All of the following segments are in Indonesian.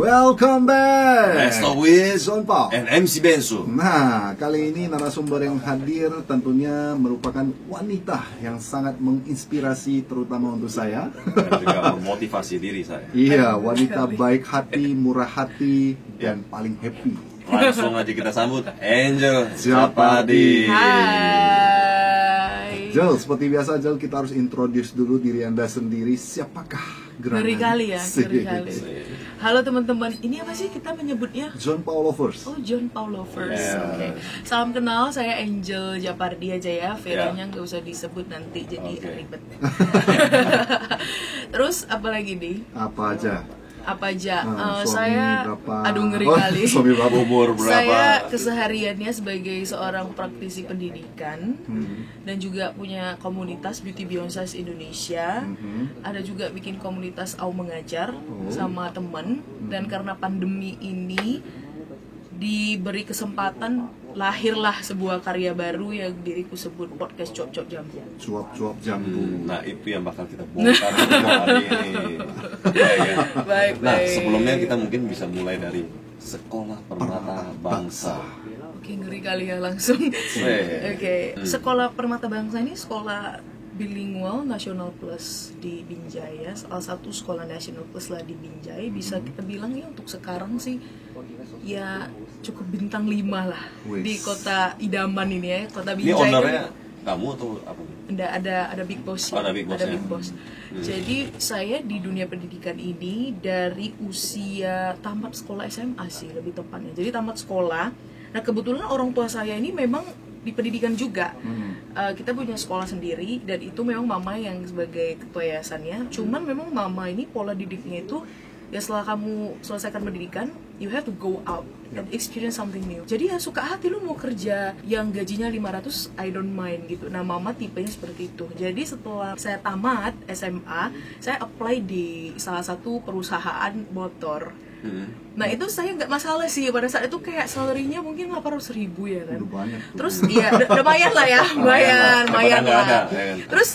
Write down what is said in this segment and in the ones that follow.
Welcome back. Let's talk with John Paul and MC Bensu. Nah, kali ini narasumber yang hadir tentunya merupakan wanita yang sangat menginspirasi terutama untuk saya. Dan juga memotivasi diri saya. Iya, wanita baik hati, murah hati, dan paling happy. Langsung aja kita sambut Angel Japadi. Hai. Jel, seperti biasa Jel, kita harus introduce dulu diri Anda sendiri. Siapakah gerangan? Ngeri kali ya, ngeri kali. Halo teman-teman, ini apa sih kita menyebutnya? John Paul Lovers. Oh, John Paul Lovers. Yeah. Oke. Salam kenal, saya Angel Japardi aja ya. Veranya nggak usah disebut nanti jadi ribet. Terus apa lagi nih? Apa aja? Apa aja? Suami saya berapa? aduh ngeri kali. Suami berapa? Umur berapa? Saya kesehariannya sebagai seorang praktisi pendidikan dan juga punya komunitas Beauty Beyonce Indonesia. Ada juga bikin komunitas Au Mengajar sama teman. Dan karena pandemi ini diberi kesempatan, lahirlah sebuah karya baru yang diriku sebut podcast Cuap-Cuap Jambu. Cuap-cuap jambu. Nah, itu yang bakal kita bongkar hari ini. Ya, ya. Baik, Nah, baik. sebelumnya kita mungkin bisa mulai dari Sekolah Permata Bangsa. Oke, ngeri kali ya langsung. Oke, Sekolah Permata Bangsa ini sekolah bilingual Nasional Plus di Binjai ya. Salah satu sekolah Nasional Plus lah di Binjai. Bisa kita bilang ya untuk sekarang sih ya cukup bintang 5 lah. Wis. Di kota idaman ini ya, kota Ini Binjai. ownernya kamu atau apa? Ada Big Boss. Oh, ada Big Boss, Ada ya. Big Boss. Jadi saya di dunia pendidikan ini dari usia tamat sekolah SMA sih lebih tepatnya. Jadi tamat sekolah. Nah, kebetulan orang tua saya ini memang di pendidikan juga. Kita punya sekolah sendiri dan itu memang mama yang sebagai ketua yayasannya. Cuman memang mama ini pola didiknya itu ya setelah kamu selesaikan pendidikan, you have to go out and experience something new. Jadi ya suka hati lu mau kerja yang gajinya 500, I don't mind gitu. Nah, mama tipenya seperti itu. Jadi setelah saya tamat SMA, saya apply di salah satu perusahaan motor. Nah, itu saya nggak masalah sih, pada saat itu kayak salary-nya mungkin 800.000 ya kan. Udah banyak tuh. Terus ya lumayan lah ya, lumayan nggak ada, lah. ya kan? Terus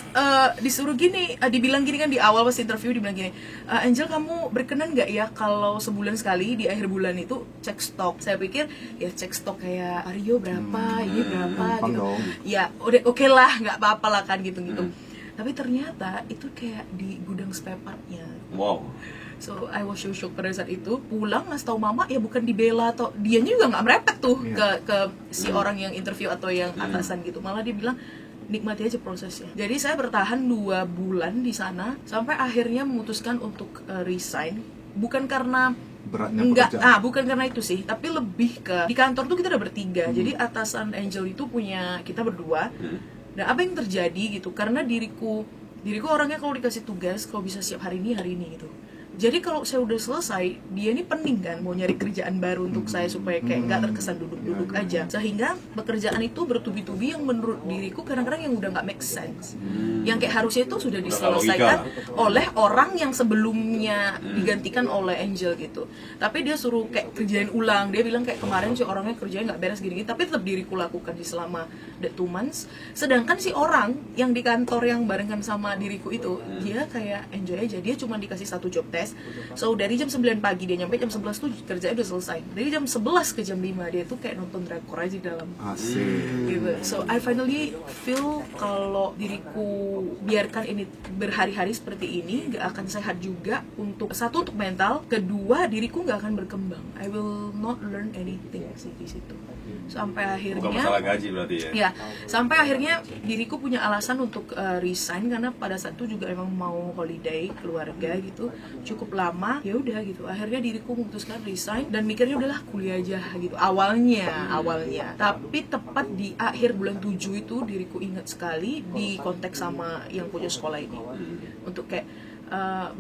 disuruh gini, dibilang gini kan di awal pas interview dibilang gini, Angel kamu berkenan nggak ya kalau sebulan sekali di akhir bulan itu cek stok. Saya pikir ya cek stok kayak Aryo berapa, ini berapa gampang gitu. dong. Ya udah oke lah, nggak apa-apa lah kan gitu-gitu. Tapi ternyata itu kayak di gudang spare part-nya. Wow. So I was so shocked pada saat itu. Pulang ngasih tahu mama ya bukan dibela atau dianya juga nggak merepet tuh ke si orang yang interview atau yang atasan gitu. Malah dia bilang nikmati aja prosesnya. Jadi saya bertahan 2 bulan di sana sampai akhirnya memutuskan untuk resign. Bukan karena Beratnya pekerjaan. bukan karena itu sih, tapi lebih ke di kantor tuh kita udah bertiga. Jadi atasan Angel itu punya kita berdua. Dan apa yang terjadi gitu? Karena diriku orangnya kalau dikasih tugas kalau bisa siap hari ini gitu. Jadi kalau saya udah selesai, dia ini pening kan mau nyari kerjaan baru untuk saya supaya kayak nggak terkesan duduk-duduk aja. Sehingga pekerjaan itu bertubi-tubi yang menurut diriku kadang-kadang yang udah nggak make sense. Yang kayak harusnya itu sudah diselesaikan oleh orang yang sebelumnya digantikan oleh Angel gitu. Tapi dia suruh kayak kerjain ulang. Dia bilang kayak kemarin si orangnya kerjanya nggak beres gini-gini, tapi tetap diriku lakukan di selama the 2 months. Sedangkan si orang yang di kantor yang barengan sama diriku itu, dia kayak enjoy aja. Dia cuma dikasih 1 job test. So dari jam 9 pagi dia nyampe jam 11 tuh kerjanya udah selesai. Dari jam 11 ke jam 5 dia tuh kayak nonton drakor aja di dalam. Asik. Gitu. So I finally feel kalau diriku biarkan ini berhari-hari seperti ini gak akan sehat juga. Untuk satu, untuk mental. Kedua, diriku gak akan berkembang. I will not learn anything sih di situ. Sampai akhirnya Bukan masalah gaji berarti ya? Ya, sampai akhirnya diriku punya alasan untuk resign karena pada saat itu juga emang mau holiday keluarga gitu, cukup lama. Ya udah gitu. Akhirnya diriku memutuskan resign dan mikirnya udahlah kuliah aja gitu. Awalnya. Tapi tepat di akhir bulan 7 itu diriku ingat sekali di konteks sama yang punya sekolah ini. Untuk kayak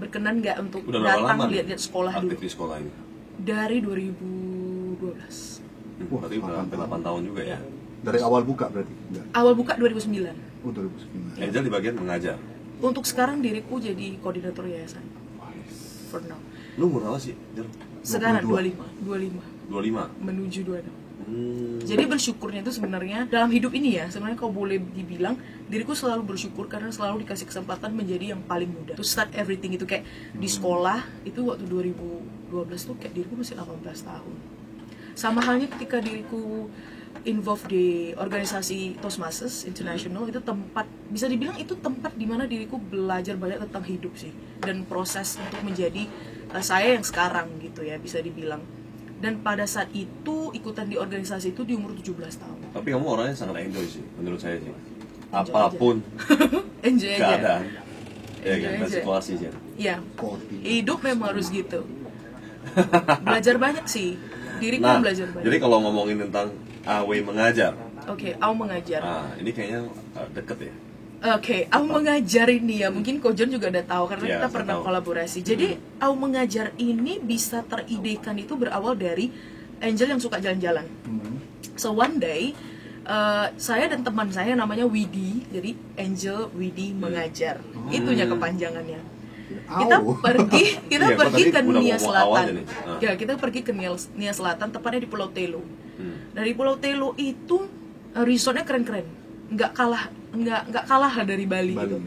berkenan nggak untuk Udah berapa datang lama lihat-lihat sekolah dulu. aktif di sekolah ini? Dari 2012. Berarti udah hampir 8 tahun juga ya? Dari awal buka berarti? Enggak. Awal buka 2009. Oh, 2009. Angel di bagian mengajar. Untuk sekarang diriku jadi koordinator yayasan. For now. Lu umur berapa sih, Jel? Sekarang 22. 25 25? menuju 26. Jadi bersyukurnya itu sebenarnya dalam hidup ini ya, sebenarnya kalau boleh dibilang, diriku selalu bersyukur karena selalu dikasih kesempatan menjadi yang paling muda. To start everything itu kayak di sekolah, itu waktu 2012 tuh kayak diriku masih 18 tahun. Sama halnya ketika diriku involved di organisasi Toastmasters International, itu tempat, bisa dibilang itu tempat dimana diriku belajar banyak tentang hidup sih. Dan proses untuk menjadi saya yang sekarang gitu ya, bisa dibilang. Dan pada saat itu ikutan di organisasi itu di umur 17 tahun. Tapi kamu orangnya sangat enjoy sih, menurut saya sih. Enjoy Apapun enjoy aja. keadaan, ya Enjoy kan, dan aja. situasi sih. Iya, Kopi. hidup memang harus gitu. Belajar banyak sih, diriku Nah, belajar banyak. jadi kalau ngomongin tentang Awe mengajar, Oke, aku mengajar. ini kayaknya deket ya. Oke, aku mengajar ini ya, mungkin Kojon juga udah tahu karena Ya, kita saya pernah tahu. kolaborasi. Jadi, aku mengajar ini bisa teridekan itu berawal dari Angel yang suka jalan-jalan. So one day, saya dan teman saya namanya Widi, jadi Angel Widi mengajar. Itunya kepanjangannya. Kita Au. pergi, kita Iya, pergi kok ke tadi udah Nia ngomong Selatan. awalnya nih. Ya, kita pergi ke Nia Selatan, tepatnya di Pulau Telo. Dari Pulau Telo itu resortnya keren-keren, nggak kalah dari Bali, gitu.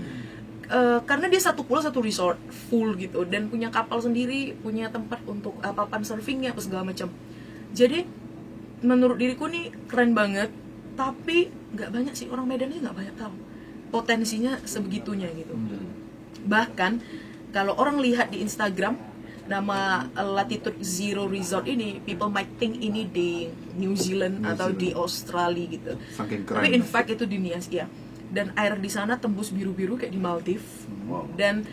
Karena dia satu pulau satu resort full gitu, dan punya kapal sendiri, punya tempat untuk papan surfingnya apa segala macam. Jadi menurut diriku nih keren banget, tapi nggak banyak sih orang Medan sih nggak banyak tahu potensinya sebegitunya gitu. Bahkan kalau orang lihat di Instagram nama Latitude Zero Resort ini, people might think ini di New Zealand atau di Australia gitu. Saking keren. Tapi in fact itu di Nias ya. Dan air di sana tembus biru-biru kayak di Maldives. Dan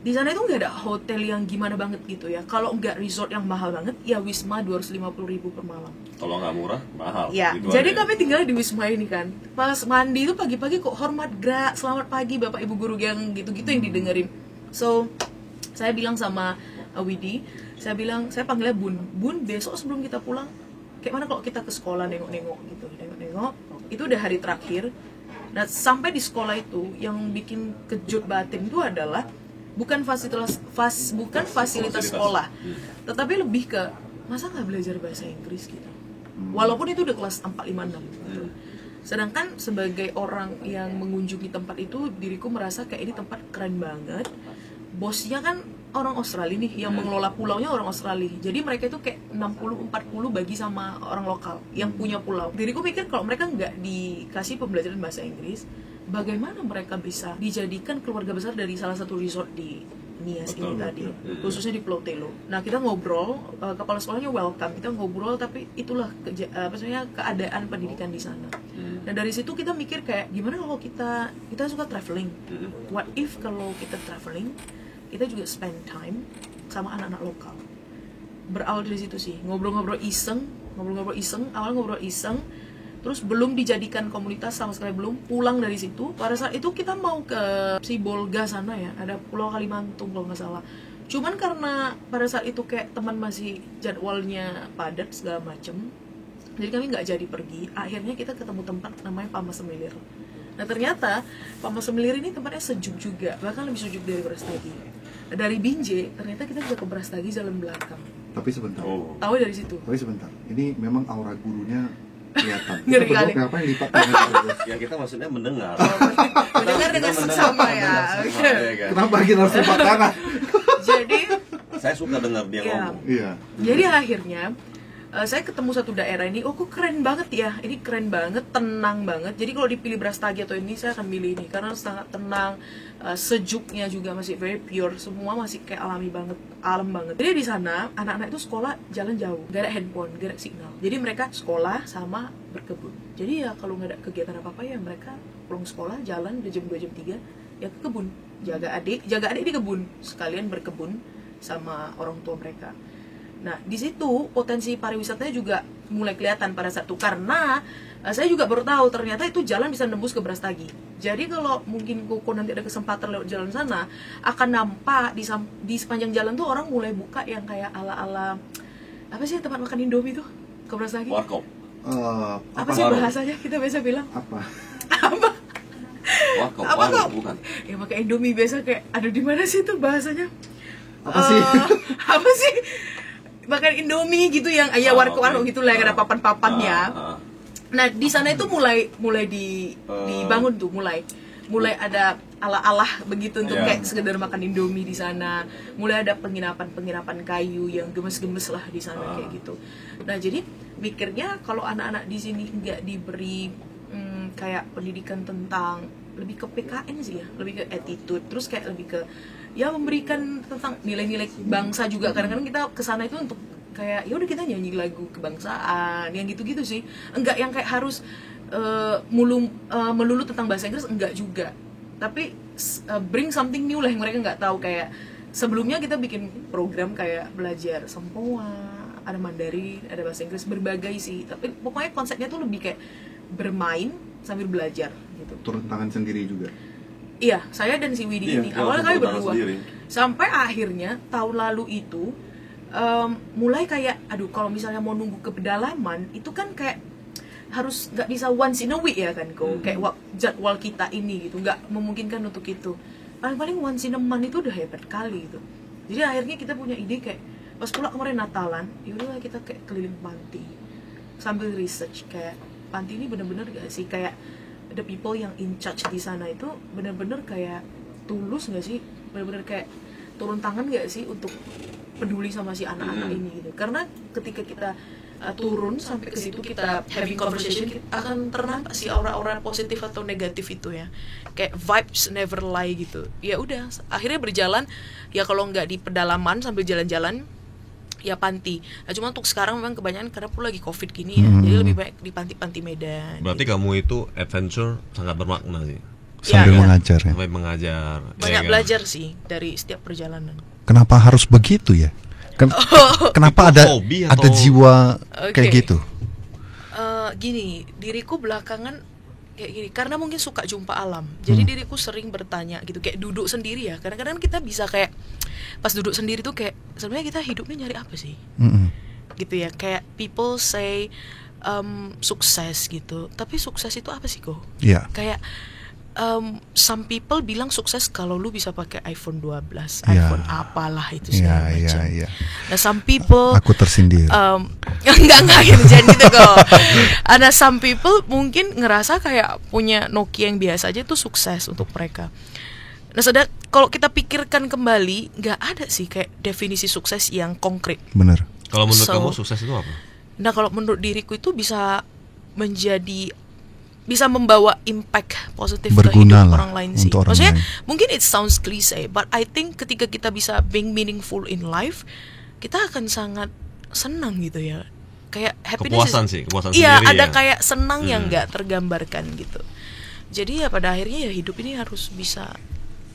di sana itu nggak ada hotel yang gimana banget gitu ya. Kalau nggak resort yang mahal banget, ya Wisma 250.000 per malam. Kalau nggak murah, mahal. Ya, Gitu jadi aja. kami tinggal di Wisma ini kan. Pas mandi itu pagi-pagi kok hormat gra, selamat pagi Bapak Ibu guru yang gitu-gitu yang didengerin. So, saya bilang sama Widi, saya bilang, saya panggilnya Bun, besok sebelum kita pulang, kayak mana kalau kita ke sekolah nengok-nengok gitu, nengok-nengok. Itu udah hari terakhir. Nah, sampai di sekolah itu yang bikin kejut batin itu adalah bukan fasilitas sekolah, tetapi lebih ke masa nggak belajar bahasa Inggris gitu. Walaupun itu udah kelas 4, 5, 6 gitu. Sedangkan sebagai orang yang mengunjungi tempat itu, diriku merasa kayak ini tempat keren banget. Bosnya kan orang Australia nih, yang mengelola pulaunya orang Australia. Jadi mereka itu kayak 60-40 bagi sama orang lokal yang punya pulau. Diriku mikir kalau mereka nggak dikasih pembelajaran bahasa Inggris, bagaimana mereka bisa dijadikan keluarga besar dari salah satu resort di Nias ini tadi, khususnya di Pulau Telo. Nah, kita ngobrol, kepala sekolahnya welcome, kita ngobrol, tapi itulah keadaan pendidikan di sana. Nah, dari situ kita mikir kayak gimana kalau kita suka traveling. What if kalau kita traveling, kita juga spend time sama anak-anak lokal. Berawal dari situ sih, ngobrol-ngobrol iseng, awal ngobrol iseng, terus belum dijadikan komunitas sama sekali, belum. Pulang dari situ, pada saat itu kita mau ke Sibolga sana ya, ada Pulau Kalimantung kalau nggak salah. Cuman karena pada saat itu kayak teman masih jadwalnya padat segala macem, jadi kami nggak jadi pergi. Akhirnya kita ketemu tempat namanya Pamas Semilir. Nah, ternyata Pamas Semilir ini tempatnya sejuk juga, bahkan lebih sejuk dari Brastagi. Dari Binjai, ternyata kita bisa ke Brastagi jalan belakang. Tapi sebentar. Tahu dari situ. Tapi sebentar. Ini memang aura gurunya kelihatan. Ngeri Kita kali. berdua ngapain lipat tangan terus? Ya kita maksudnya mendengar. Mendengar dengan seksama ya. Oke. Ya, kan? Kenapa kita harus lipat tangan? Jadi, Saya suka dengar dia Iya. ngomong. Iya. jadi akhirnya saya ketemu satu daerah ini, oh kok keren banget ya, ini keren banget, tenang banget. Jadi kalau dipilih Brastagi atau ini, saya akan pilih ini karena sangat tenang, sejuknya juga masih very pure, semua masih kayak alami banget, alam banget. Jadi di sana anak-anak itu sekolah jalan jauh, gak ada handphone, gak ada signal. Jadi mereka sekolah sama berkebun. Jadi ya kalau nggak ada kegiatan apa-apa ya mereka pulang sekolah, jalan udah jam 2 jam 3 ya ke kebun, jaga adik di kebun, sekalian berkebun sama orang tua mereka. Nah, di situ potensi pariwisatanya juga mulai kelihatan pada saat itu, karena saya juga baru tahu ternyata itu jalan bisa nembus ke Brastagi. Jadi kalau mungkin Koko nanti ada kesempatan lewat jalan sana, akan nampak di sepanjang jalan tuh orang mulai buka yang kayak ala-ala apa sih tempat makan Indomie tuh ke Brastagi? Warkop. Apa sih bahasanya kita biasa bilang? Apa? Warkop, Apa warung, kok? bukan. Ya pakai Indomie biasa kayak, aduh di mana sih itu bahasanya? Apa sih? Apa sih? makan Indomie gitu yang warung gitu lah yang ada papan-papannya. Nah di sana itu mulai dibangun tuh, mulai ada ala-ala begitu untuk kayak sekedar makan Indomie di sana. Mulai ada penginapan kayu yang gemes-gemes lah di sana kayak gitu. Nah jadi mikirnya kalau anak-anak di sini nggak diberi kayak pendidikan tentang lebih ke PKN sih ya, lebih ke attitude, terus kayak lebih ke ya memberikan tentang nilai-nilai bangsa juga. Kadang-kadang kita kesana itu untuk kayak ya udah kita nyanyi lagu kebangsaan yang gitu-gitu sih, enggak yang kayak harus melulu tentang bahasa Inggris, enggak juga, tapi bring something new lah yang mereka nggak tahu. Kayak sebelumnya kita bikin program kayak belajar Sempoa, ada Mandarin, ada bahasa Inggris, berbagai sih, tapi pokoknya konsepnya tuh lebih kayak bermain sambil belajar gitu. Turun tangan sendiri juga. Iya, saya dan si Widi ini awalnya kami berdua sampai akhirnya tahun lalu itu mulai kayak aduh kalau misalnya mau nunggu ke pedalaman itu kan kayak harus nggak bisa once in a week ya kan kayak jadwal kita ini gitu nggak memungkinkan untuk itu. Paling once in a month itu udah hebat kali gitu. Jadi akhirnya kita punya ide kayak pas pula kemarin Natalan yaudah kita kayak keliling panti sambil research kayak panti ini bener-bener gak sih kayak the people yang in charge di sana itu bener-bener kayak tulus gak sih, bener-bener kayak turun tangan gak sih untuk peduli sama si anak-anak ini gitu. Karena ketika kita turun sampai ke situ kita having conversation, kita akan ternampak sih aura-aura positif atau negatif itu ya, kayak vibes never lie gitu. Ya udah akhirnya berjalan ya, kalau nggak di pedalaman sambil jalan-jalan ya panti. Nah, cuma untuk sekarang memang kebanyakan karena pula lagi COVID gini ya, jadi lebih banyak di panti-panti Medan. Berarti gitu. Kamu itu adventure sangat bermakna sih. Sambil mengajar ya. Sampai mengajar. Banyak belajar sih dari setiap perjalanan. Kenapa harus begitu ya? Kenapa ada jiwa kayak gitu? Gini, diriku belakangan kayak gini karena mungkin suka jumpa alam. Jadi diriku sering bertanya gitu, kayak duduk sendiri ya. Kadang-kadang kita bisa kayak pas duduk sendiri tuh kayak sebenarnya kita hidupnya nyari apa sih? Gitu ya. Kayak people say sukses gitu. Tapi sukses itu apa sih kok? Yeah. Kayak some people bilang sukses kalau lu bisa pakai iPhone 12, iPhone apalah itu segala macam. Nah, some people aku tersindir. Enggak gitu jangan gitu kok. Ada some people mungkin ngerasa kayak punya Nokia yang biasa aja tuh sukses untuk mereka. Nah, kalau kita pikirkan kembali, nggak ada sih kayak definisi sukses yang konkret. Bener. Kalau menurut kamu sukses itu apa? Nah, kalau menurut diriku itu bisa membawa impact positif ke hidup orang lain sih. Maksudnya mungkin it sounds cliche, but I think ketika kita bisa being meaningful in life, kita akan sangat senang gitu ya. Kayak happiness. Kepuasan sendiri. Iya, ada kayak senang yang nggak tergambarkan gitu. Jadi ya pada akhirnya ya hidup ini harus bisa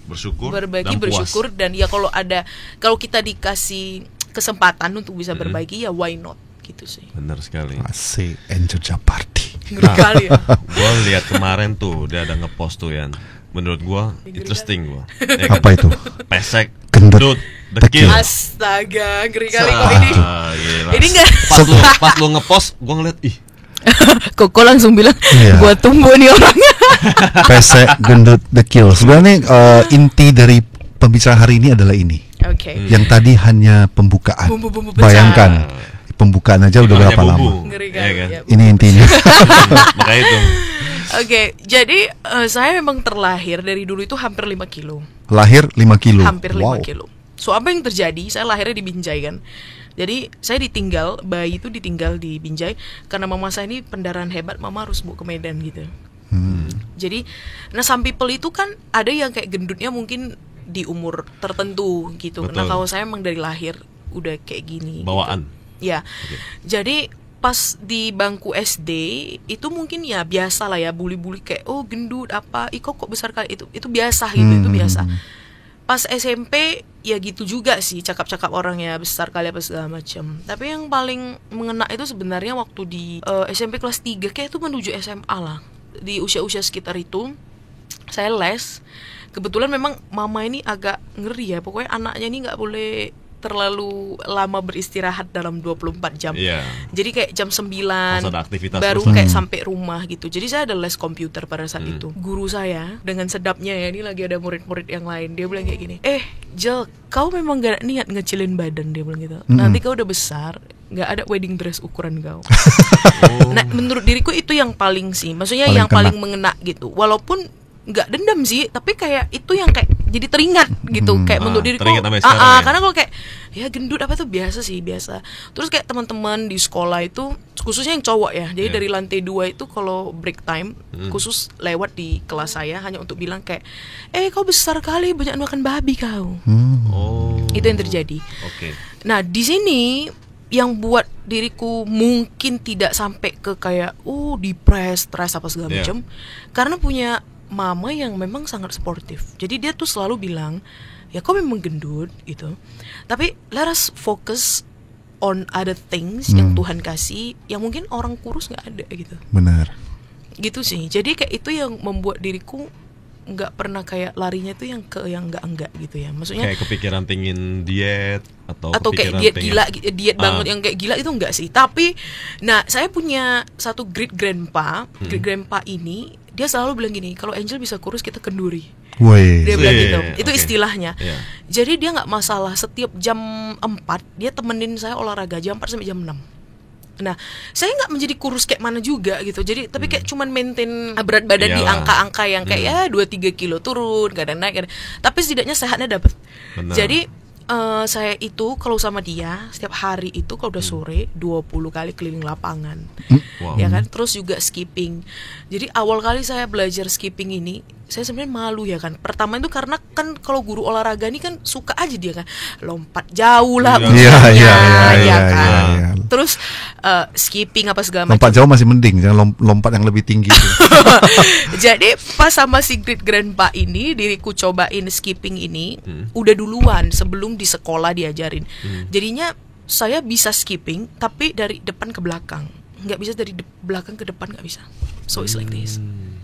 bersyukur, berbagi, bersyukur, dan ya kalau kita dikasih kesempatan untuk bisa berbagi ya why not gitu sih. Benar sekali. Asik, enjoy party. Ngeri kali ya. Gue lihat kemarin tuh dia ada ngepost tuh yang menurut gue interesting gue. Apa itu? Pesek, gendut, dekil. Astaga, ngeri kali kok ini. Ini enggak. Pas lu ngepost, gue ngeliat Koko langsung bilang, gua tunggu nih orangnya. Pesek, gendut, dekil. Sebenarnya inti dari pembicaraan hari ini adalah ini. Yang tadi hanya pembukaan. Bumbu-bumbu bayangkan pembukaan aja udah berapa lama. Ngeri kan? Ya, ini intinya. Makanya itu. Jadi saya memang terlahir dari dulu itu hampir 5 kilo. Lahir 5 kilo? Hampir 5 kilo. So apa yang terjadi? Saya lahirnya di Binjai kan. Jadi saya bayi itu ditinggal di Binjai karena mama saya ini pendarahan hebat, mama harus bawa ke Medan gitu. Jadi, some people itu kan ada yang kayak gendutnya mungkin di umur tertentu gitu. Betul. Nah kalau saya emang dari lahir udah kayak gini. Bawaan. Gitu. Ya, jadi pas di bangku SD itu mungkin ya biasa lah ya, bully-bully kayak gendut apa, kok besar kali, itu biasa gitu, itu biasa. Pas SMP ya gitu juga sih, cakap-cakap orangnya besar kali apa segala macam. Tapi yang paling mengena itu sebenarnya waktu di SMP kelas 3 kayak itu menuju SMA lah. Di usia-usia sekitar itu saya les. Kebetulan memang mama ini agak ngeri ya, pokoknya anaknya ini nggak boleh terlalu lama beristirahat dalam 24 jam. Iya. Jadi kayak jam 9 Harus ada aktivitas baru terus. kayak sampai rumah gitu. Jadi saya ada les komputer pada saat itu. Guru saya dengan sedapnya ya, ini lagi ada murid-murid yang lain, dia bilang kayak gini, Jel, kau memang gak niat ngecilin badan, dia bilang gitu. Nanti kau udah besar, gak ada wedding dress ukuran kau. Nah, menurut diriku itu yang paling sih, maksudnya Paling yang kena. paling mengena gitu. Walaupun nggak dendam sih, tapi kayak itu yang kayak jadi teringat gitu. Kayak menurut diriku, teringat sampai sekarang ya? karena kalau kayak ya gendut apa tuh biasa sih, biasa. Terus kayak teman-teman di sekolah itu, khususnya yang cowok ya, jadi Yeah. dari lantai 2 itu kalau break time khusus lewat di kelas saya hanya untuk bilang kayak, kau besar kali, banyak makan babi kau. Oh. Itu yang terjadi. Oke. Nah di sini yang buat diriku mungkin tidak sampai ke kayak depres, stres apa segala Yeah. macam, karena punya mama yang memang sangat sportif. Jadi dia tuh selalu bilang, ya kau memang gendut gitu, tapi let us focus on other things yang Tuhan kasih, yang mungkin orang kurus nggak ada gitu. Benar. Gitu sih. Jadi kayak itu yang membuat diriku nggak pernah kayak larinya tuh yang ke yang enggak gitu ya. Maksudnya Kayak kepikiran pingin diet atau kayak kepikiran diet pengen- gila, diet banget yang kayak gila itu enggak sih. Tapi nah, saya punya satu great grandpa. Great grandpa ini dia selalu bilang gini, kalau Angel bisa kurus kita kenduri. Woi. Dia bilang Iya, gitu. iya, Itu oke. istilahnya. Iya. Jadi dia nggak masalah setiap jam 4 dia temenin saya olahraga jam 4 sampai jam 6. Nah, saya nggak menjadi kurus kayak mana juga gitu. Jadi tapi kayak cuman maintain berat badan di Iyalah. angka-angka yang kayak ya 2-3 kilo turun, kadang naik, kadang. Tapi setidaknya sehatnya dapat. Benar. Jadi saya itu kalau sama dia setiap hari itu kalau udah sore 20 kali keliling lapangan. Wow. Ya kan? Terus juga skipping. Jadi awal kali saya belajar skipping ini, saya sebenarnya malu ya kan. Pertama itu karena kan kalau guru olahraga ini kan suka aja dia kan lompat jauh lah Iya. usianya, Iya, ya iya, kan. iya. Terus skipping apa segala Lompat macam. jauh masih mending, jangan lompat yang lebih tinggi itu. Jadi pas sama si great grandpa ini diriku cobain skipping ini udah duluan sebelum di sekolah diajarin. Jadinya saya bisa skipping tapi dari depan ke belakang. Nggak bisa dari belakang ke depan, nggak bisa. So it's like this.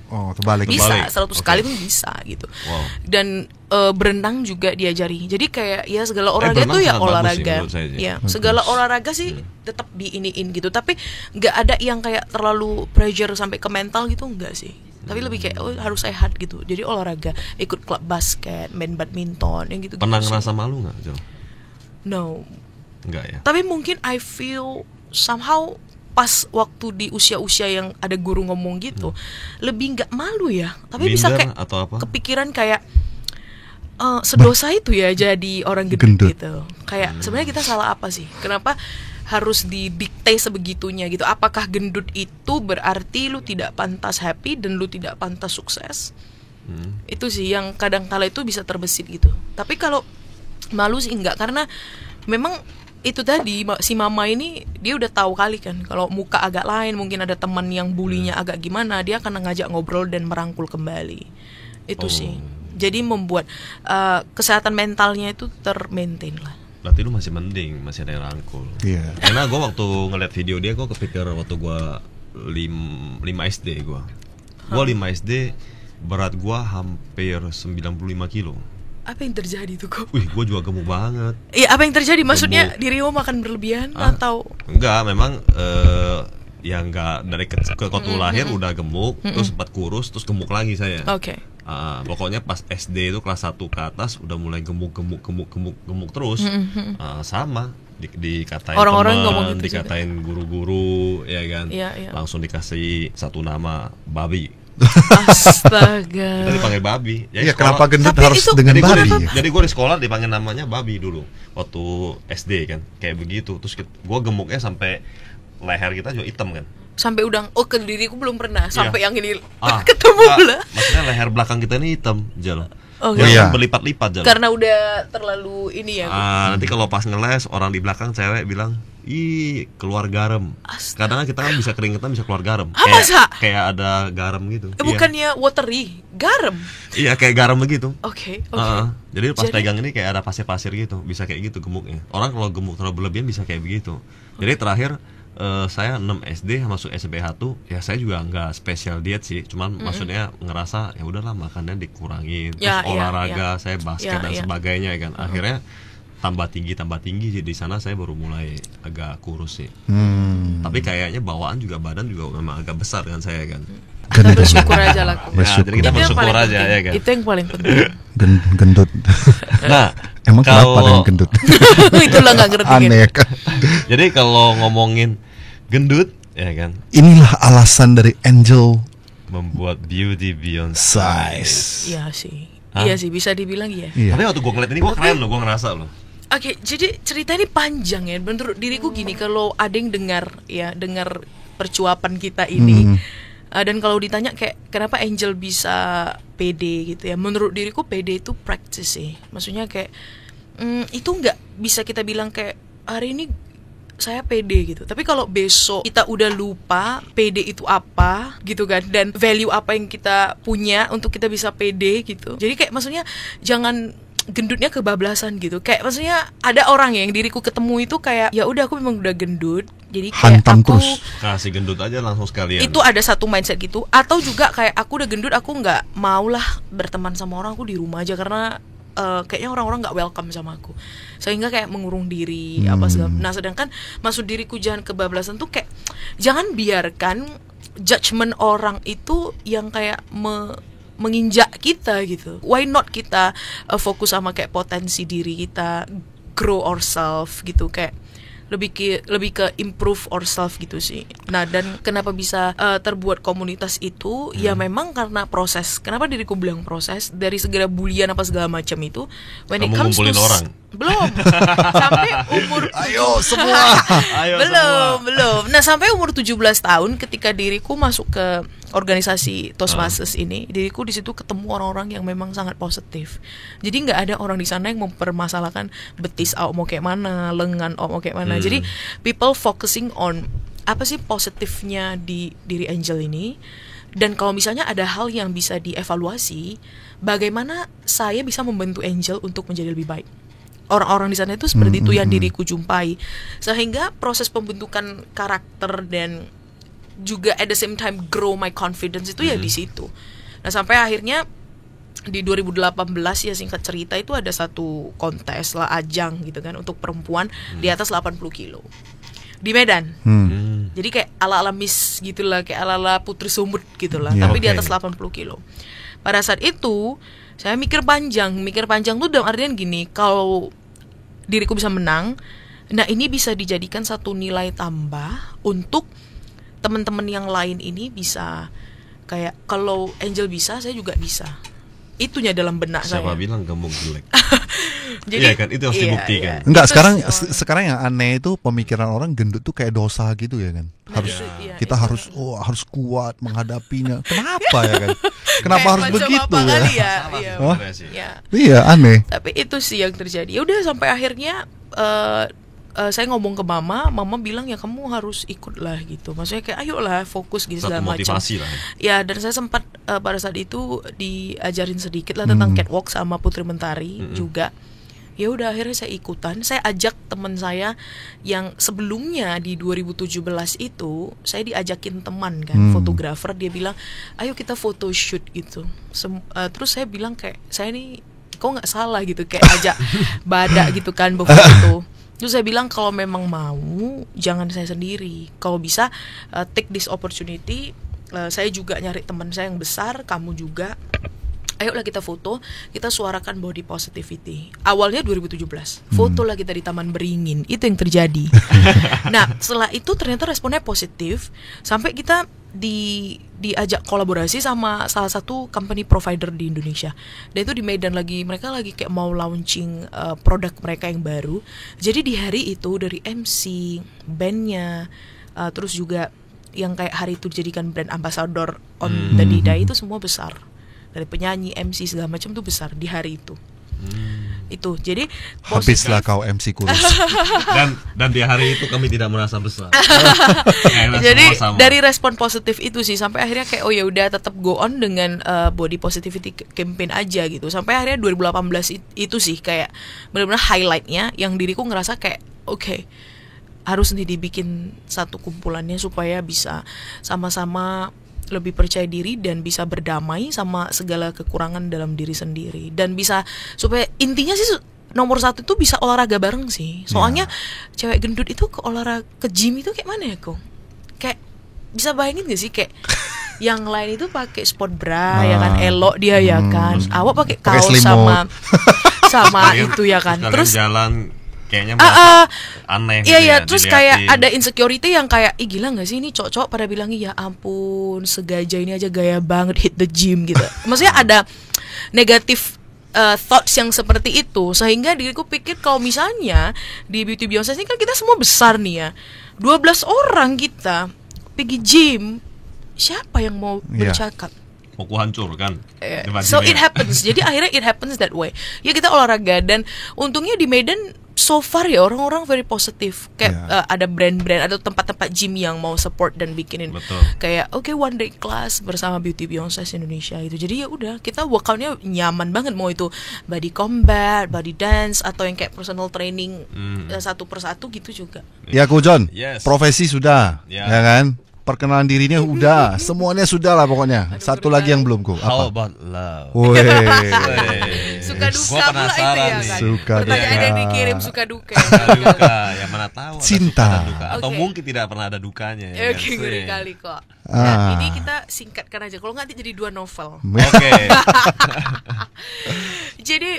Oh, terbalik. Bisa Kebalik. 100 kali pun bisa gitu. Wow. Dan berenang juga diajari. Jadi kayak ya segala olahraga berenang tuh ya sangat bagus sih olahraga. menurut saya sih. Ya, segala olahraga sih tetap diiniin gitu. Tapi nggak ada yang kayak terlalu pressure sampai ke mental gitu, enggak sih. Tapi lebih kayak harus sehat gitu. Jadi olahraga, ikut klub basket, main badminton yang gitu. Pernah ngerasa malu nggak, Jo? No. Enggak ya. Tapi mungkin I feel somehow pas waktu di usia-usia yang ada guru ngomong gitu lebih nggak malu ya, tapi bisa Minder kayak atau apa? kepikiran kayak sedosa itu ya jadi orang gendut Gendut. gitu. Kayak sebenarnya kita salah apa sih? Kenapa harus didikte sebegitunya gitu? Apakah gendut itu berarti lu tidak pantas happy dan lu tidak pantas sukses? Itu sih yang kadang-kala itu bisa terbesit gitu. Tapi kalau malu sih enggak, karena memang itu tadi si mama ini dia udah tahu kali kan kalau muka agak lain, mungkin ada teman yang bulinya agak gimana, dia akan ngajak ngobrol dan merangkul kembali. Itu sih. Jadi membuat kesehatan mentalnya itu termaintain lah. Berarti lu masih mending, masih ada yang rangkul. Iya. Karena gue waktu ngeliat video dia, gue kepikir waktu gue 5 SD gue. Gue 5 SD, berat gue hampir 95 kilo. Apa yang terjadi tuh kok? Wih, gue juga gemuk banget. Iya, apa yang terjadi? Maksudnya Gemuk. dirimu makan berlebihan Hah? atau Enggak, memang ya enggak dari waktu lahir udah gemuk, terus sempat kurus, terus gemuk lagi saya. oke. Pokoknya pas SD itu kelas 1 ke atas udah mulai gemuk terus. Sama dikatain Orang-orang teman, ngomong gitu juga. dikatain guru-guru, ya kan. Iya, iya. Langsung dikasih satu nama, babi. Astaga. Kita dipanggil babi. Ya, Iya, sekolah- kenapa gendut Tapi harus itu- dengan jadi gue babi? jadi gue di sekolah dipanggil namanya babi dulu waktu SD kan, kayak begitu. Terus gue gemuknya sampai leher kita juga hitam kan. Sampai udang. Oh, ke diriku belum pernah. Sampai yang ini ketemu enggak, pula. maksudnya leher belakang kita ini hitam, Jal. Oke. Yang Iya. berlipat-lipat, Jal. Karena udah terlalu ini ya. Nanti kalau pas ngeles orang di belakang cewek bilang, ih keluar garam. Astaga. Kadang kita kan bisa keringetan, bisa keluar garam. Ah, masa? Kayak ada garam gitu. Bukannya watery, garam. Iya, kayak garam begitu. Oke. Jadi pas Jadi- pegang ini kayak ada pasir-pasir gitu, bisa kayak gitu gemuknya. Orang kalau gemuk terlalu berlebihan bisa kayak begitu. Jadi terakhir saya 6 SD masuk SMP 1, ya saya juga nggak spesial diet sih, cuman maksudnya ngerasa ya udahlah makannya dikurangin, terus Ya, iya, olahraga, iya. saya basket Ya, dan iya. sebagainya kan. Akhirnya tambah tinggi sih. Di sana saya baru mulai agak kurus sih. Tapi kayaknya bawaan juga badan juga memang agak besar dengan saya kan. Kita bersyukur aja lah. Nah, jadi kita Itu yang bersyukur paling aja penting. ya kan. Itu yang paling penting. Gendut. Nah, Emang kenapa kalau- dengan gendut? Itulah nggak ngerti. Aneh kan. Jadi kalau ngomongin gendut ya kan, Inilah alasan dari Angel membuat beauty beyond Size. Iya sih. Hah? Iya sih, bisa dibilang iya. Iya. Tapi waktu gue ngeliat ini gue keren loh, gue ngerasa loh. Oke, jadi cerita ini panjang ya. Menurut diriku gini, kalau ada yang dengar percuapan kita ini, dan kalau ditanya kayak kenapa Angel bisa pede gitu ya, menurut diriku pede itu practice sih. Maksudnya kayak itu nggak bisa kita bilang kayak hari ini saya pede gitu. Tapi kalau besok kita udah lupa pede itu apa gitu kan, dan value apa yang kita punya untuk kita bisa pede gitu. Jadi kayak maksudnya jangan gendutnya kebablasan gitu. Kayak maksudnya ada orang yang diriku ketemu itu kayak ya udah aku memang udah gendut. Jadi kayak Hantam aku terus. Kasih gendut aja langsung sekalian. itu ada satu mindset gitu, atau juga kayak aku udah gendut, aku nggak maulah berteman sama orang, aku di rumah aja karena kayaknya orang-orang nggak welcome sama aku, sehingga kayak mengurung diri apa segala. Nah sedangkan maksud diriku jangan kebablasan tuh kayak jangan biarkan judgement orang itu yang kayak menginjak kita gitu. Why not kita fokus sama kayak potensi diri kita, grow ourselves gitu, kayak lebih ke improve ourselves gitu sih. Nah dan kenapa bisa terbuat komunitas itu ya memang karena proses. Kenapa diriku bilang proses, dari segala bulian apa segala macam itu, when it Kamu comes to ngumpulin orang? belum sampai umur Ayo semua. Ayo belum. Nah sampai umur 17 tahun ketika diriku masuk ke organisasi Toastmasters ini, diriku di situ ketemu orang-orang yang memang sangat positif. Jadi nggak ada orang di sana yang mempermasalahkan betis awak mau kayak mana, lengan awak mau kayak mana. Jadi people focusing on apa sih positifnya di diri Angel ini. Dan kalau misalnya ada hal yang bisa dievaluasi, bagaimana saya bisa membantu Angel untuk menjadi lebih baik. Orang-orang di sana itu seperti itu yang diriku jumpai, sehingga proses pembentukan karakter dan juga at the same time grow my confidence itu ya di situ. Nah sampai akhirnya di 2018 ya, singkat cerita, itu ada satu kontes lah, ajang gitu kan untuk perempuan di atas 80 kilo di Medan. Jadi kayak ala-ala Miss gitulah, kayak ala-ala Putri Sumut gitulah, Ya, tapi di oke. atas 80 kilo. Pada saat itu saya mikir panjang tuh dalam artian gini, kalau diriku bisa menang, nah ini bisa dijadikan satu nilai tambah untuk teman-teman yang lain ini bisa kayak kalau Angel bisa, saya juga bisa. Itunya dalam benak Siapa saya. bilang gemuk jelek? Jadi Iya kan, itu harus dibuktikan. Enggak, Itu sekarang yang aneh itu pemikiran orang gendut tuh kayak dosa gitu ya kan. Harus Iya, kita itu. harus kuat menghadapinya. Kenapa ya kan? Kenapa Kayak harus macam begitu apa ya? kali ya? Salah Iya. sebenarnya sih. Ya. Iya, aneh. Tapi itu sih yang terjadi. Ya udah sampai akhirnya saya ngomong ke mama bilang ya kamu harus ikut lah gitu. Maksudnya kayak ayolah fokus gitu Satu segala macam. motivasi lah. Ya dan saya sempat pada saat itu diajarin sedikit lah tentang catwalk sama Putri Mentari juga. Ya udah akhirnya saya ikutan. Saya ajak teman saya yang sebelumnya di 2017 itu saya diajakin teman kan, fotografer. Dia bilang ayo kita foto shoot gitu. Terus saya bilang kayak saya nih kok nggak salah gitu, kayak ajak badak gitu kan berfoto. Terus saya bilang kalau memang mau jangan saya sendiri, kalau bisa take this opportunity. Saya juga nyari teman saya yang besar, kamu juga. Ayolah kita foto, kita suarakan body positivity. Awalnya 2017, foto lah kita di Taman Beringin, itu yang terjadi. Nah setelah itu ternyata responnya positif, sampai kita diajak kolaborasi sama salah satu company provider di Indonesia. Dan itu di Medan lagi, mereka lagi kayak mau launching produk mereka yang baru. Jadi di hari itu dari MC, bandnya, terus juga yang kayak hari itu dijadikan brand ambassador on the day itu semua besar. Dari penyanyi, MC segala macam tuh besar di hari itu. Itu jadi Habislah kau MC kurus. Dan di hari itu kami tidak merasa besar. jadi Sama-sama. dari respon positif itu sih sampai akhirnya kayak oh ya udah tetap go on dengan body positivity campaign aja gitu. Sampai akhirnya 2018 itu sih kayak benar-benar highlightnya yang diriku ngerasa kayak oke, harus nih dibikin satu kumpulannya supaya bisa sama-sama lebih percaya diri dan bisa berdamai sama segala kekurangan dalam diri sendiri, dan bisa supaya intinya sih nomor satu itu bisa olahraga bareng sih. Soalnya cewek gendut itu ke gym itu kayak mana ya kok? Kayak bisa bayangin gak sih kayak yang lain itu pakai sport bra ya kan, elok dia ya kan. Awak pakai kaos sama itu ya kan. Terus jalan kayaknya aneh. Iya ya, terus kayak ada insecurity yang kayak ih gila gak sih ini cowok-cowok pada bilang ya ampun segajah ini aja gaya banget hit the gym gitu. Maksudnya ada negatif thoughts yang seperti itu, sehingga diriku pikir kalau misalnya di Beauty Beyonce ini kan kita semua besar nih ya, 12 orang kita pergi gym, siapa yang mau bercakap? Mau kuhancurkan. So it happens. Jadi akhirnya it happens that way. Ya kita olahraga dan untungnya di Medan so far ya orang-orang very positif. Kayak ada brand-brand atau tempat-tempat gym yang mau support dan bikinin kayak one day class bersama Beauty Beyonce Indonesia itu. Jadi ya udah kita workoutnya nyaman banget, mau itu body combat, body dance atau yang kayak personal training satu persatu gitu juga. Ya Ko John, profesi sudah, ya kan? Perkenalan dirinya udah, semuanya sudah lah pokoknya. Satu lagi yang belum kok. How about love? Suka duka Gua penasaran pula itu ya nih. kan. Suka Pertanyaan duka. yang dikirim suka duka. Duka, yang mana tahu ada Cinta. suka dan duka. Atau Oke. mungkin tidak pernah ada dukanya ya kan? Oke, ngeri kali kok. Ah. Nah, ini kita singkatkan aja. Kalau nggak nanti jadi 2 novel. Oke. Jadi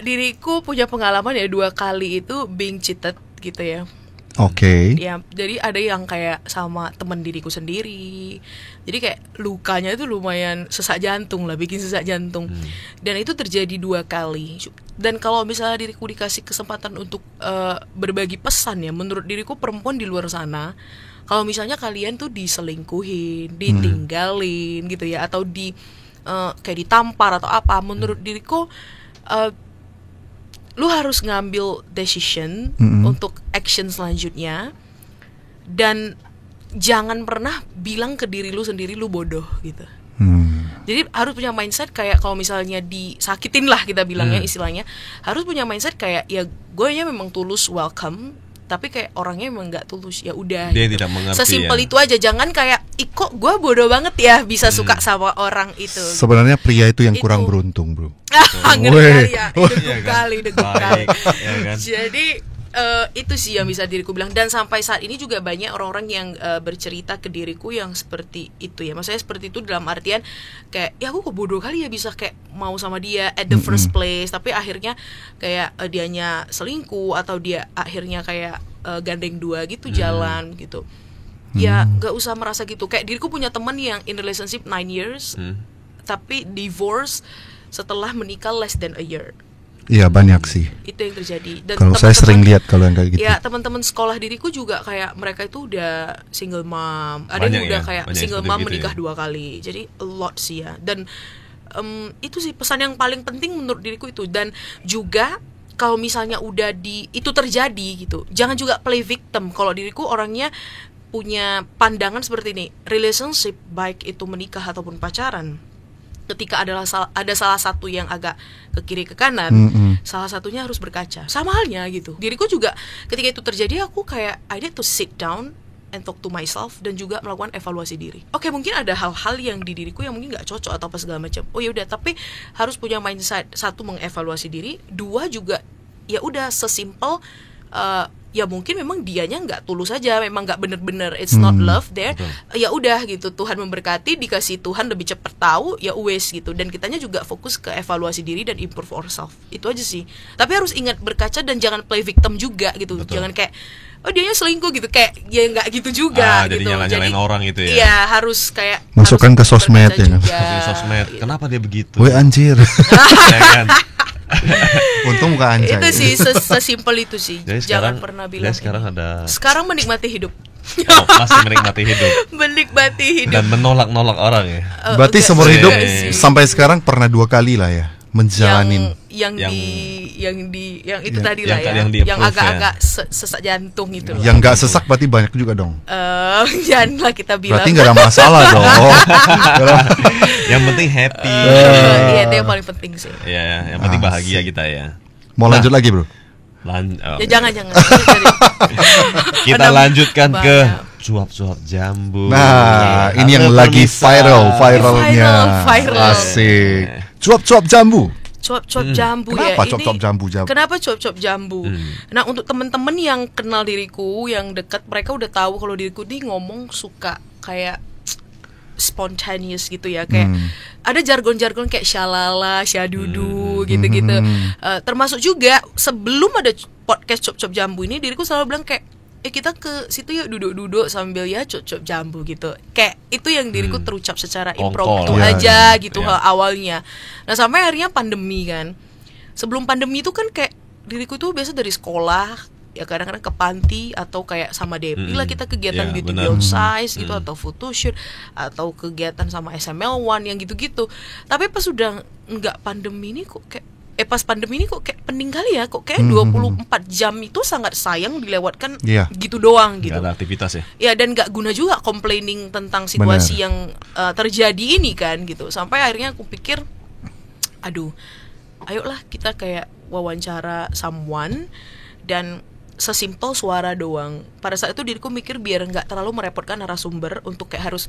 diriku punya pengalaman ya 2 kali itu being cheated gitu ya. Oke. Ya, jadi ada yang kayak sama temen diriku sendiri. Jadi kayak lukanya itu lumayan sesak jantung lah, bikin sesak jantung. Dan itu terjadi 2 kali. Dan kalau misalnya diriku dikasih kesempatan untuk berbagi pesan ya, menurut diriku perempuan di luar sana, kalau misalnya kalian tuh diselingkuhin, ditinggalin gitu ya, atau kayak ditampar atau apa, menurut diriku lu harus ngambil decision untuk action selanjutnya, dan jangan pernah bilang ke diri lu sendiri lu bodoh gitu. Jadi harus punya mindset kayak kalau misalnya disakitin lah kita bilangnya istilahnya, harus punya mindset kayak ya gue nya memang tulus welcome, tapi kayak orangnya memang nggak tulus, ya udah. Dia gitu. tidak mengerti. Sesimpel ya. itu aja, jangan kayak kok gue bodoh banget ya bisa suka sama orang itu. Sebenarnya pria itu yang kurang Itu. beruntung, bro. Ngeri kali ya, Weh. deguk kali. Baik, ya kan? Jadi itu sih yang bisa diriku bilang, dan sampai saat ini juga banyak orang-orang yang bercerita ke diriku yang seperti itu ya. Maksudnya seperti itu dalam artian kayak ya aku kok bodoh kali ya bisa kayak mau sama dia at the first place, tapi akhirnya kayak dianya selingkuh atau dia akhirnya kayak gandeng 2 gitu jalan gitu. Ya nggak usah merasa gitu. Kayak diriku punya teman yang in relationship 9 years tapi divorce setelah menikah less than a year. Iya banyak sih. Itu yang terjadi. Dan Kalau saya sering lihat kalau yang kayak gitu. ya teman-teman sekolah diriku juga kayak mereka itu udah single mom, ada Banyak yang udah ya? kayak Banyak single seperti mom begitu menikah ya? 2 kali, jadi a lot sih ya. Dan itu sih pesan yang paling penting menurut diriku itu. Dan juga kalau misalnya udah itu terjadi gitu, jangan juga play victim. Kalau diriku orangnya punya pandangan seperti ini, relationship baik itu menikah ataupun pacaran, ketika ada salah satu yang agak ke kiri ke kanan, salah satunya harus berkaca. Sama halnya gitu. Diriku juga ketika itu terjadi, aku kayak I need to sit down and talk to myself dan juga melakukan evaluasi diri. Oke, mungkin ada hal-hal yang di diriku yang mungkin nggak cocok atau apa segala macam. Oh ya udah, tapi harus punya mindset, 1 mengevaluasi diri, 2 juga ya udah sesimpel ya mungkin memang dianya nggak tulus aja, memang nggak bener-bener it's not love there. Ya udah gitu, Tuhan memberkati, dikasih Tuhan lebih cepat tahu, ya wes gitu. Dan kitanya juga fokus ke evaluasi diri dan improve ourselves. Itu aja sih. Tapi harus ingat berkaca dan jangan play victim juga gitu. Jangan kayak oh dianya selingkuh gitu, kayak ya nggak gitu juga Jadi gitu. nyala-nyalain orang itu ya. Iya, harus kayak Masukkan harus ke sosmed berkaca ya kan? juga, Di sosmed, gitu. kenapa dia begitu? Woi anjir. Ya kan? Untung bukan anjay. Itu sih sesimpel itu sih. Jadi Jangan sekarang, pernah bilang sekarang ini. ada Sekarang menikmati hidup. masih menikmati hidup Menikmati hidup. dan menolak-nolak orang ya. Berarti enggak, seumur hidup enggak sih. sampai sekarang pernah 2 kali lah ya menjalanin. yang itu tadi lah ya, yang di-approve yang agak-agak sesak jantung itu loh. Yang nggak sesak berarti banyak juga dong. Janganlah kita bilang. Berarti nggak ada masalah dong. Yang penting happy. Iya, itu yang paling penting sih. Ya, yang penting bahagia kita ya. Mau lanjut lagi bro? Ya jangan. Kita Ada lanjutkan ke banyak. suap-suap jambu. Nah, ini Ada yang lagi pemirsa. viralnya. Viral. Asik. Cuap-cuap jambu. cuap-cuap jambu Kenapa ya. cuap-cuap jambu? Kenapa cuap-cuap jambu? Nah, untuk teman-teman yang kenal diriku, yang dekat, mereka udah tahu kalau diriku nih ngomong suka kayak spontaneous gitu ya, kayak ada jargon-jargon kayak shalala, syadudu gitu-gitu. Termasuk juga sebelum ada podcast cuap-cuap jambu ini, diriku selalu bilang kayak kita ke situ yuk, duduk-duduk sambil ya cuap-cuap jambu gitu. Kayak itu yang diriku terucap secara impromptu aja gitu awalnya. Nah, sampai akhirnya pandemi kan. Sebelum pandemi itu kan kayak diriku tuh biasa dari sekolah ya, kadang-kadang ke panti atau kayak sama Depi lah kita kegiatan beauty beyond size gitu, atau photoshoot atau kegiatan sama SML1 yang gitu-gitu. Tapi pas sudah nggak pandemi ini kok kayak pas pandemi ini kok kayak pening kali ya, kok kayak 24 jam itu sangat sayang dilewatkan gitu doang gitu. Gak ada aktivitas ya. Ya, dan nggak guna juga complaining tentang situasi yang terjadi ini kan gitu. Sampai akhirnya aku pikir, aduh, ayolah kita kayak wawancara someone dan sesimpel suara doang. Pada saat itu diriku mikir biar nggak terlalu merepotkan narasumber untuk kayak harus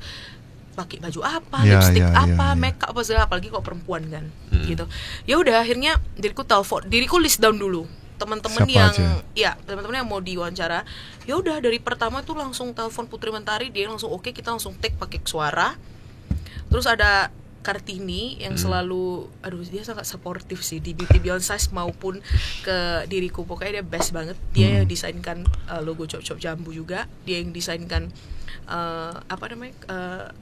pakai baju apa, lipstick apa, makeup apa segala, apalagi kok perempuan kan, gitu. Ya udah, akhirnya diriku list down dulu teman-teman teman-teman yang mau diwawancara. Ya udah, dari pertama tuh langsung telepon Putri Mentari, dia langsung oke, kita langsung take pakai suara. Terus ada Kartini yang selalu, dia sangat supportive sih di Beauty Beyond Size maupun ke diriku. Pokoknya dia best banget. Dia yang desainkan logo cuap-cuap jambu juga. Dia yang desainkan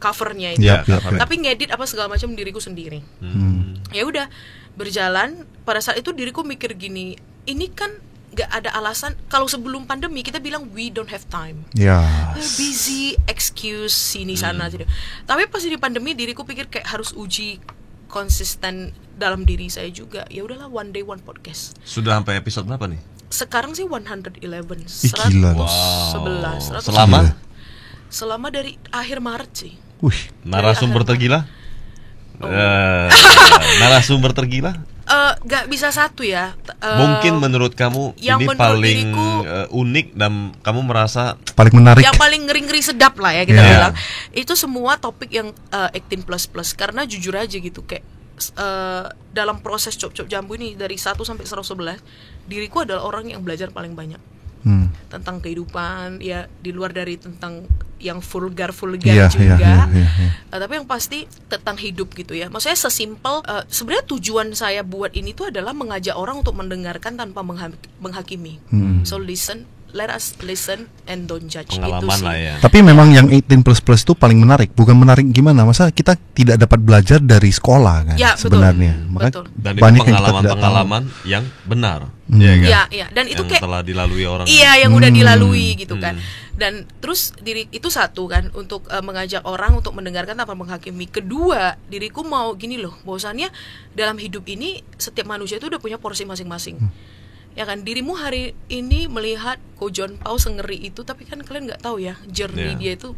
covernya itu. Tapi ngedit apa segala macam diriku sendiri. Ya udah, berjalan. Pada saat itu diriku mikir gini, ini kan gak ada alasan. Kalau sebelum pandemi kita bilang we don't have time, busy, excuse sini sana gitu. Tapi pas di pandemi diriku pikir kayak harus uji konsisten dalam diri saya juga. Ya udahlah, one day one podcast. Sudah sampai episode berapa nih? Sekarang sih 111, 111. Selama dari akhir Maret sih. Narasumber tergila? Narasumber tergila? Gak bisa satu ya. Mungkin menurut kamu yang ini menurut paling diriku, unik dan kamu merasa paling menarik, yang paling ngeri-ngeri sedap lah ya kita bilang. Itu semua topik yang 18++. Karena jujur aja gitu, kayak dalam proses cuap-cuap jambu ini dari 1 sampai 111, diriku adalah orang yang belajar paling banyak tentang kehidupan, ya di luar dari tentang yang vulgar juga. Tapi yang pasti tentang hidup gitu ya. Maksudnya sesimpel sebenarnya tujuan saya buat ini tuh adalah mengajak orang untuk mendengarkan tanpa menghakimi. So let us listen and don't judge. Pengalaman itu lah sih. ya. Tapi memang yang 18++ itu paling menarik. Bukan menarik gimana? Masa kita tidak dapat belajar dari sekolah kan? Ya, sebenarnya. betul. Dan itu pengalaman yang benar. Ya kan? Ya, dan itu yang kayak telah dilalui orang. Iya, yang udah dilalui gitu kan. Dan terus diri itu satu kan, untuk mengajak orang untuk mendengarkan tanpa menghakimi. Kedua, diriku mau gini loh, bahwasannya dalam hidup ini setiap manusia itu udah punya porsi masing-masing. Ya kan, dirimu hari ini melihat Ko John Pao sengeri itu, tapi kan kalian nggak tahu ya journey dia itu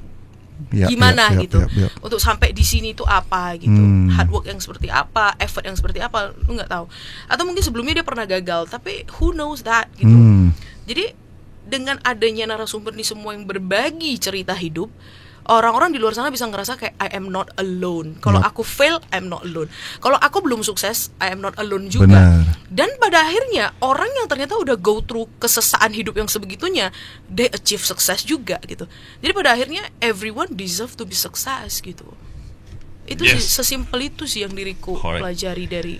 gimana gitu. Untuk sampai di sini itu apa gitu. Hard work yang seperti apa, effort yang seperti apa, lu nggak tahu. Atau mungkin sebelumnya dia pernah gagal, tapi who knows that gitu. Jadi dengan adanya narasumber ini semua yang berbagi cerita hidup, orang-orang di luar sana bisa ngerasa kayak I am not alone. Kalau aku fail, I am not alone. Kalau aku belum sukses, I am not alone juga. Benar. Dan pada akhirnya orang yang ternyata udah go through kesesaan hidup yang sebegitunya, they achieve success juga gitu. Jadi pada akhirnya everyone deserve to be success gitu. Itu sih, sesimpel itu sih yang diriku pelajari dari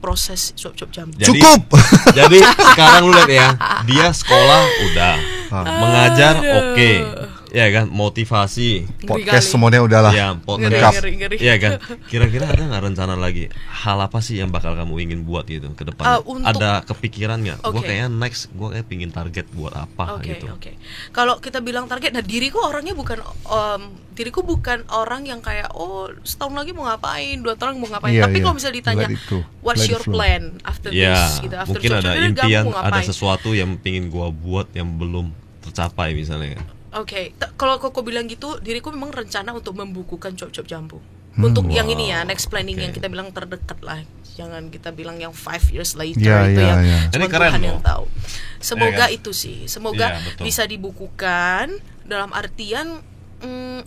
proses cuap-cuap jambu. Cukup. Jadi sekarang lu lihat ya, dia sekolah udah, mengajar oke. Ya kan, motivasi, podcast semuanya udahlah. Ya, podcast. Ya kan. Kira-kira ada nggak rencana lagi? Hal apa sih yang bakal kamu ingin buat gitu ke depan? Ada kepikiran nggak? Gue kayaknya next, gue kayak pingin target buat apa gitu. Kalau kita bilang target, nah diriku orangnya bukan orang yang kayak setahun lagi mau ngapain, 2 tahun mau ngapain. Tapi kalau misalnya ditanya what's your plan after this gitu, after mungkin ada impian, ada sesuatu yang pingin gue buat yang belum tercapai misalnya. Kalau Koko bilang gitu, diriku memang rencana untuk membukukan cuap-cuap jambu. Untuk yang ini ya, next planning yang kita bilang terdekat lah. Jangan kita bilang yang 5 years later itu yang cuma Tuhan yang tahu. Semoga itu sih, semoga bisa dibukukan dalam artian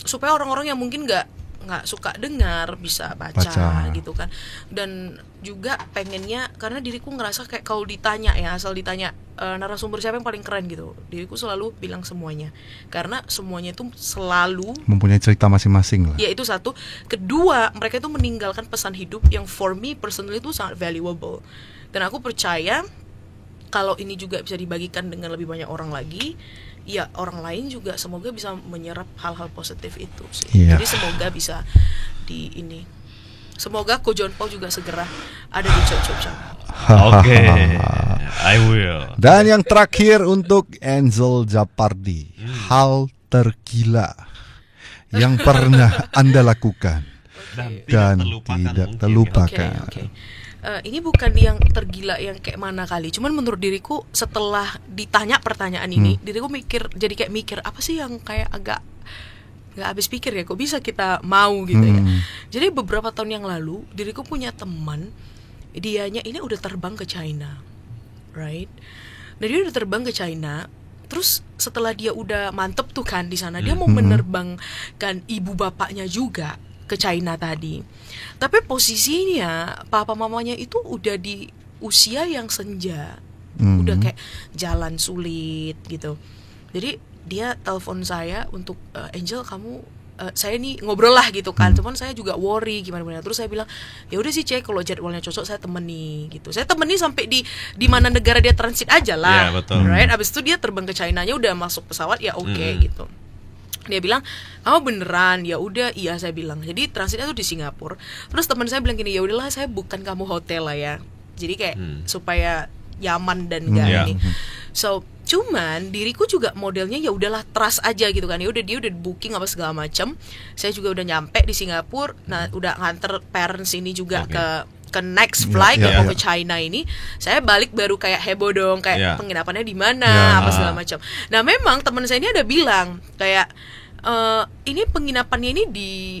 supaya orang-orang yang mungkin nggak suka dengar bisa baca gitu kan. Dan juga pengennya, karena diriku ngerasa kayak kalau ditanya ya, asal ditanya narasumber siapa yang paling keren gitu, diriku selalu bilang semuanya, karena semuanya itu selalu Mempunyai cerita masing-masing lah. ya itu satu. Kedua, mereka itu meninggalkan pesan hidup yang for me personally itu sangat valuable, dan aku percaya kalau ini juga bisa dibagikan dengan lebih banyak orang lagi, ya orang lain juga semoga bisa menyerap hal-hal positif itu sih. Iya. Jadi semoga bisa di ini, semoga Ko John Paul juga segera ada di Chop Chop Channel. Oke, I will. Dan yang terakhir untuk Angel Japardi, hal tergila yang pernah Anda lakukan dan tidak terlupakan. Oke. Ini bukan yang tergila yang kayak mana kali, cuman menurut diriku setelah ditanya pertanyaan ini, diriku jadi kayak mikir apa sih yang kayak agak nggak habis pikir ya, kok bisa kita mau gitu ya. Jadi beberapa tahun yang lalu diriku punya teman, dianya ini udah terbang ke China, right? Dan dia udah terbang ke China. Terus setelah dia udah mantep tuh kan di sana, dia mau menerbangkan ibu bapaknya juga ke China tadi. Tapi posisinya papa mamanya itu udah di usia yang senja, udah kayak jalan sulit gitu. Jadi dia telepon saya untuk Angel, kamu saya nih ngobrol lah gitu kan, cuman saya juga worry gimana. Terus saya bilang ya udah sih cek, kalau jadwalnya cocok saya temani gitu. Saya temani sampai di mana negara dia transit aja lah, right? Abis itu dia terbang ke China-nya, udah masuk pesawat ya oke, gitu. Dia bilang kamu beneran? Ya udah, iya saya bilang. Jadi transitnya tuh di Singapura. Terus teman saya bilang gini, ya udahlah saya bukan kamu hotel lah ya. Jadi kayak supaya nyaman dan gak ini. So cuman diriku juga modelnya ya udahlah trust aja gitu kan. Ya udah, dia udah booking apa segala macam. Saya juga udah nyampe di Singapura. Nah udah nganter parents ini juga ke next flight ke China ini. Saya balik baru kayak heboh dong, kayak penginapannya di mana apa segala macam. Nah memang teman saya ini ada bilang kayak ini penginapannya ini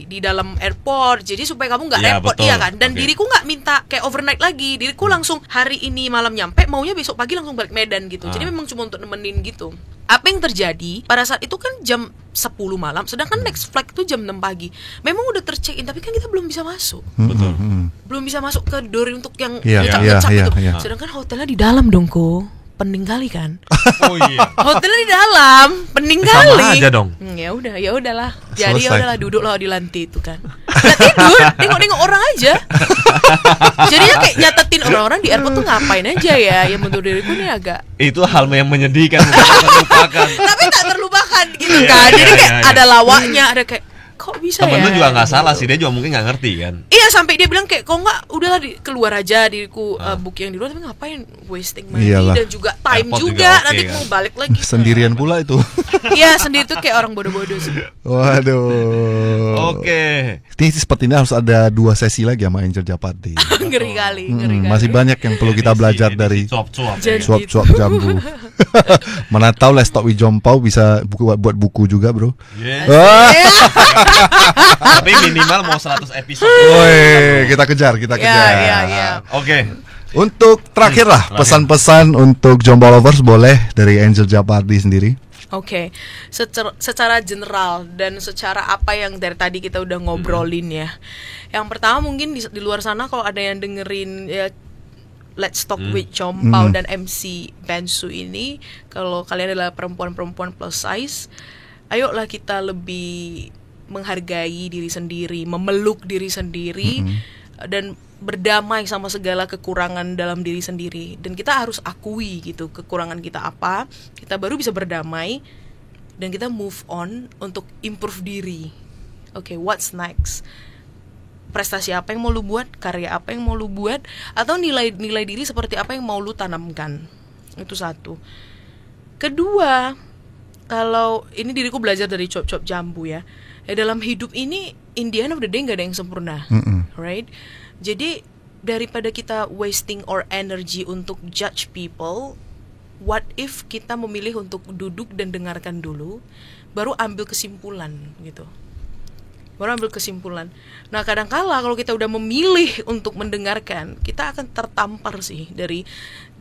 di dalam airport, jadi supaya kamu nggak repot, iya kan. Dan diriku nggak minta kayak overnight lagi, diriku langsung hari ini malam nyampe, maunya besok pagi langsung balik Medan gitu. Jadi memang cuma untuk nemenin gitu. Apa yang terjadi pada saat itu kan jam 10 malam, sedangkan next flight itu jam 6 pagi. Memang udah tercheck-in, tapi kan kita belum bisa masuk. Betul. Belum bisa masuk ke door untuk yang Iya, ngecap-ngecap iya, gitu. iya. Sedangkan hotelnya di dalam dong, Ko. Pening kali kan? Oh iya. Hotelnya di dalam, pening Sama kali. aja dong. Ya udahlah. Jadi ya Selesai. udahlah, duduklah di lantai itu kan. Nggak tidur, nengok-nengok orang aja. Jadinya kayak nyatetin orang-orang di airport tuh ngapain aja ya. Ya menurut diriku ini agak, Itu hal yang menyedihkan, bukan terlupakan. tapi tak terlupakan gitu kan. Jadi kayak ada lawaknya, ada kayak kok bisa Temen ya. lu juga nggak gitu. salah sih, dia juga mungkin nggak ngerti kan. Iya, sampai dia bilang kayak kok nggak udahlah keluar aja, diriku book yang di luar, tapi ngapain wasting money. Iyalah. Dan juga time Airport juga, juga oke, nanti kan? mau balik lagi. Sendirian pula itu. Iya, sendiri tuh kayak orang bodoh-bodoh sih. Waduh. Oke. Ini sepertinya harus ada 2 sesi lagi sama Angel Japardi. Ngeri kali, ngeri kali. Masih banyak yang perlu kita belajar dari cuap-cuap. Jadi- suap-suap jambu. Mana tahu Let's Talk with Jompau bisa buat buku juga, bro. Yes. Wah, Tapi minimal mau 100 episode. woi, kita kejar. Iya. Oke. Untuk terakhir lah, pesan-pesan untuk Jompau lovers boleh dari Angel Japardi sendiri. Oke, secara general dan secara apa yang dari tadi kita udah ngobrolin ya. Yang pertama mungkin di luar sana kalau ada yang dengerin ya Let's Talk with Jompau dan MC Bensu ini, kalau kalian adalah perempuan-perempuan plus size, ayolah kita lebih menghargai diri sendiri, memeluk diri sendiri, dan berdamai sama segala kekurangan dalam diri sendiri. Dan kita harus akui gitu kekurangan kita apa, kita baru bisa berdamai dan kita move on untuk improve diri. Oke, what's next? Prestasi apa yang mau lu buat, karya apa yang mau lu buat, atau nilai diri seperti apa yang mau lu tanamkan. Itu satu. Kedua, kalau ini diriku belajar dari Chop-Chop Jambu ya, dalam hidup ini in the end of the day gak ada yang sempurna, right? Jadi daripada kita wasting our energy untuk judge people, what if kita memilih untuk duduk dan dengarkan dulu, baru ambil kesimpulan gitu. Nah kadangkala kalau kita udah memilih untuk mendengarkan, kita akan tertampar sih dari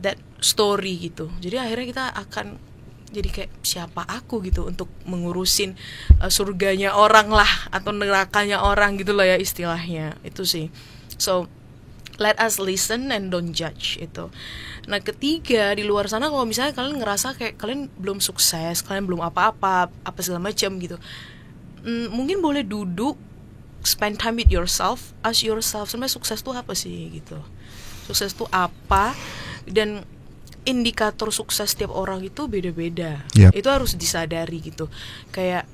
that story gitu. Jadi akhirnya kita akan jadi kayak siapa aku gitu untuk mengurusin surganya orang lah atau nerakanya orang gitu lah ya istilahnya. Itu sih. So let us listen and don't judge itu. Nah ketiga, di luar sana kalau misalnya kalian ngerasa kayak kalian belum sukses, kalian belum apa-apa, apa segala macam gitu, mungkin boleh duduk, spend time with yourself, ask yourself sebenarnya sukses tuh apa sih gitu. Sukses tuh apa, dan indikator sukses setiap orang itu beda-beda. Itu harus disadari gitu. Kayak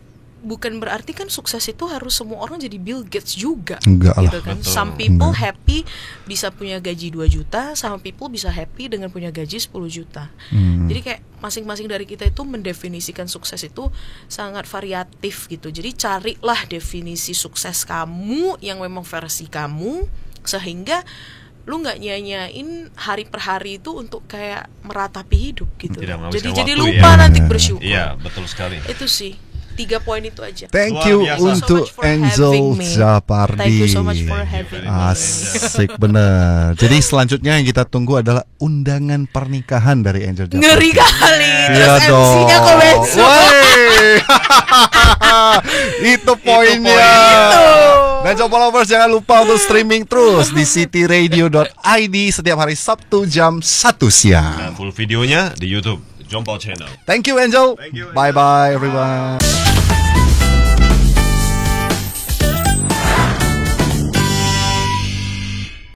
bukan berarti kan sukses itu harus semua orang jadi Bill Gates juga. Enggak gitu lah. kan. Betul. Some people happy bisa punya gaji 2 juta, some people bisa happy dengan punya gaji 10 juta. Jadi kayak masing-masing dari kita itu mendefinisikan sukses itu sangat variatif gitu. Jadi carilah definisi sukses kamu yang memang versi kamu, sehingga lu nggak nyanyain hari per hari itu untuk kayak meratapi hidup gitu. Jadi lupa nanti bersyukur. Iya, betul sekali. Itu sih 3 poin itu aja. Thank you Luar biasa. untuk Angel Zapardi. Thank you so much for having me. Asik bener. Jadi selanjutnya yang kita tunggu adalah undangan pernikahan dari Angel Zapardi. Ngeri kali. Iya Terus dong. MC-nya kok besok. Wey. Itu poinnya. Dan Coba Lovers jangan lupa untuk streaming terus di cityradio.id setiap hari Sabtu jam 1 siang. Nah, full videonya di YouTube Jompo Channel. Thank you Angel. Thank you, Angel. Bye bye everyone.